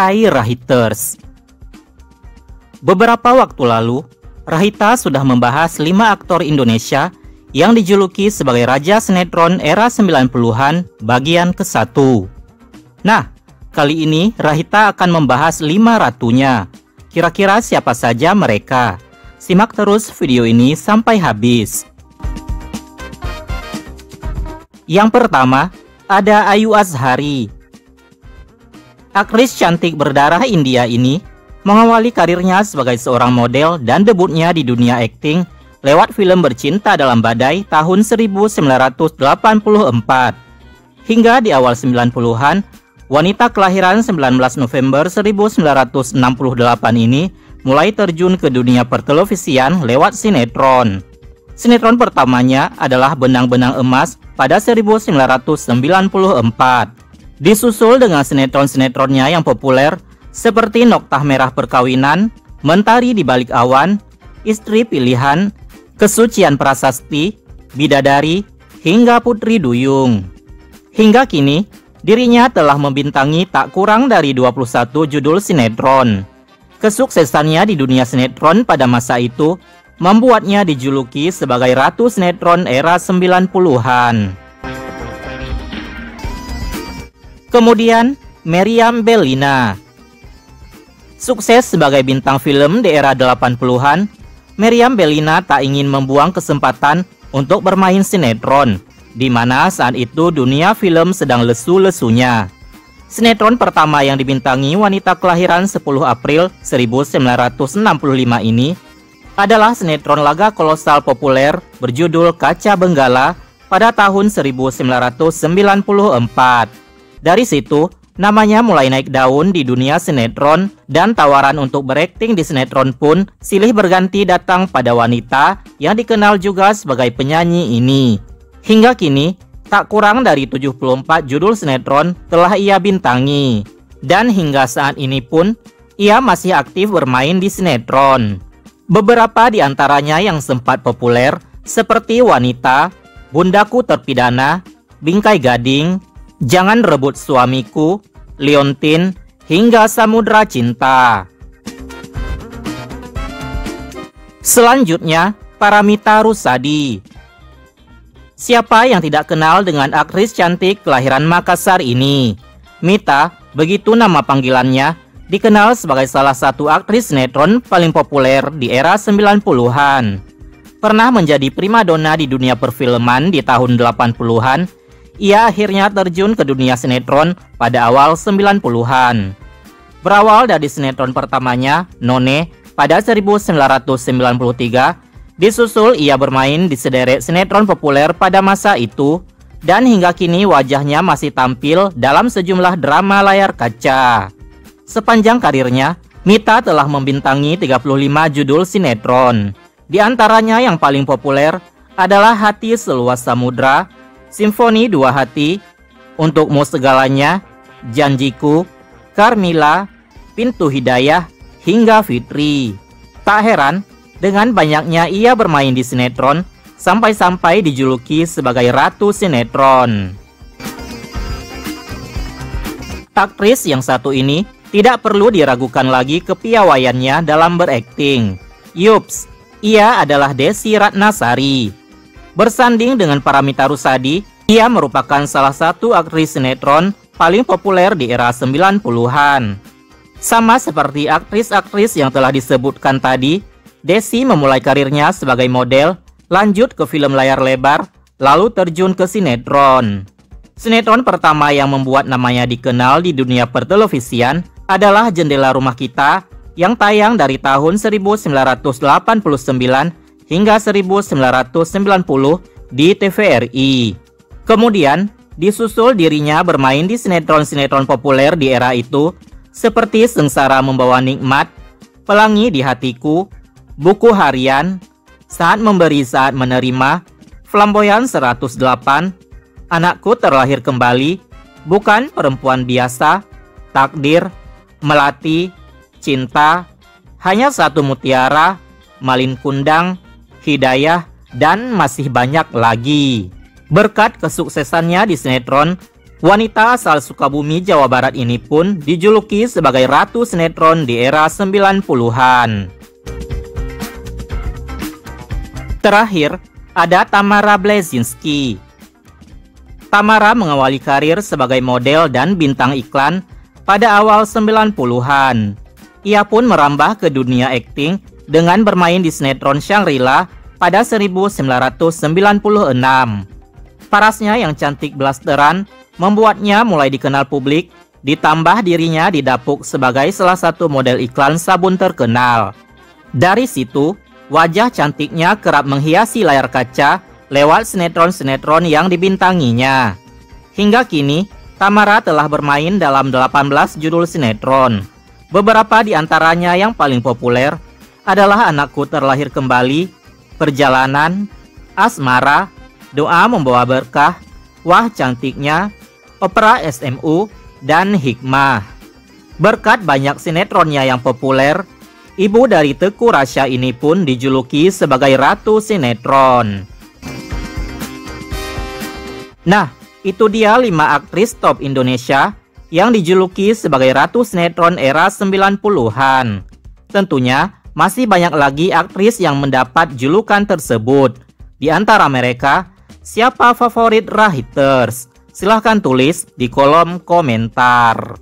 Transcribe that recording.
Hai Rahiters. Beberapa waktu lalu, Rahita sudah membahas 5 aktor Indonesia yang dijuluki sebagai Raja Sinetron era 90-an bagian ke-1. Nah, kali ini Rahita akan membahas 5 ratunya. Kira-kira siapa saja mereka? Simak terus video ini sampai habis. Yang pertama, ada Ayu Azhari. Aktris cantik berdarah India ini mengawali karirnya sebagai seorang model dan debutnya di dunia akting lewat film Bercinta Dalam Badai tahun 1984. Hingga di awal 90-an, wanita kelahiran 19 November 1968 ini mulai terjun ke dunia pertelevisian lewat sinetron. Sinetron pertamanya adalah Benang-Benang Emas pada 1994. Disusul dengan sinetron-sinetronnya yang populer seperti Noktah Merah Perkawinan, Mentari di Balik Awan, Istri Pilihan, Kesucian Prasasti, Bidadari, hingga Putri Duyung. Hingga kini, dirinya telah membintangi tak kurang dari 21 judul sinetron. Kesuksesannya di dunia sinetron pada masa itu membuatnya dijuluki sebagai Ratu Sinetron era 90-an. Kemudian, Meriam Bellina. Sukses sebagai bintang film di era 80-an, Meriam Bellina tak ingin membuang kesempatan untuk bermain sinetron, di mana saat itu dunia film sedang lesu-lesunya. Sinetron pertama yang dibintangi wanita kelahiran 10 April 1965 ini adalah sinetron laga kolosal populer berjudul Kaca Benggala pada tahun 1994. Dari situ, namanya mulai naik daun di dunia sinetron dan tawaran untuk berakting di sinetron pun silih berganti datang pada wanita yang dikenal juga sebagai penyanyi ini. Hingga kini, tak kurang dari 74 judul sinetron telah ia bintangi. Dan hingga saat ini pun, ia masih aktif bermain di sinetron. Beberapa di antaranya yang sempat populer seperti Wanita, Bundaku Terpidana, Bingkai Gading, Jangan Rebut Suamiku, Liontin, hingga Samudra Cinta. Selanjutnya, Paramita Rusady. Siapa yang tidak kenal dengan aktris cantik kelahiran Makassar ini? Mita, begitu nama panggilannya, dikenal sebagai salah satu aktris sinetron paling populer di era 90-an. Pernah menjadi primadona di dunia perfilman di tahun 80-an, ia akhirnya terjun ke dunia sinetron pada awal 90-an. Berawal dari sinetron pertamanya, None, pada 1993, disusul ia bermain di sederet sinetron populer pada masa itu, dan hingga kini wajahnya masih tampil dalam sejumlah drama layar kaca. Sepanjang karirnya, Mita telah membintangi 35 judul sinetron. Di antaranya yang paling populer adalah Hati Seluas Samudra, Simfoni Dua Hati, Untukmu Segalanya, Janjiku, Carmila, Pintu Hidayah, hingga Fitri. Tak heran, dengan banyaknya ia bermain di sinetron, sampai-sampai dijuluki sebagai Ratu Sinetron. Aktris yang satu ini tidak perlu diragukan lagi kepiawaiannya dalam berakting. Yups, ia adalah Desi Ratnasari. Bersanding dengan Paramita Rusady, ia merupakan salah satu aktris sinetron paling populer di era 90-an. Sama seperti aktris-aktris yang telah disebutkan tadi, Desi memulai karirnya sebagai model, lanjut ke film layar lebar, lalu terjun ke sinetron. Sinetron pertama yang membuat namanya dikenal di dunia pertelevisian adalah Jendela Rumah Kita yang tayang dari tahun 1989 hingga 1990 di TVRI. Kemudian, disusul dirinya bermain di sinetron-sinetron populer di era itu seperti Sengsara Membawa Nikmat, Pelangi di Hatiku, Buku Harian, Saat Memberi Saat Menerima, Flamboyan 108, Anakku Terlahir Kembali, Bukan Perempuan Biasa, Takdir, Melati, Cinta, Hanya Satu Mutiara, Malin Kundang, Hidayah, dan masih banyak lagi. Berkat kesuksesannya di sinetron, Wanita asal Sukabumi, Jawa Barat ini pun dijuluki sebagai Ratu Sinetron di era 90-an. Terakhir, ada Tamara Blazinski. Tamara mengawali karir sebagai model dan bintang iklan pada awal 90-an. Ia pun merambah ke dunia akting dengan bermain di sinetron Shangri-La pada 1996. Parasnya yang cantik blasteran membuatnya mulai dikenal publik, ditambah dirinya didapuk sebagai salah satu model iklan sabun terkenal. Dari situ, wajah cantiknya kerap menghiasi layar kaca lewat sinetron-sinetron yang dibintanginya. Hingga kini, Tamara telah bermain dalam 18 judul sinetron. Beberapa di antaranya yang paling populer adalah Anakku Terlahir Kembali, Perjalanan, Asmara, Doa Membawa Berkah, Wah Cantiknya, Opera SMU, dan Hikmah. Berkat banyak sinetronnya yang populer, ibu dari Teuku Rasya ini pun dijuluki sebagai Ratu Sinetron. Nah, itu dia 5 aktris top Indonesia yang dijuluki sebagai Ratu Sinetron era 90-an. Tentunya, masih banyak lagi aktris yang mendapat julukan tersebut. Di antara mereka, siapa favorit Rahiters? Silahkan tulis di kolom komentar.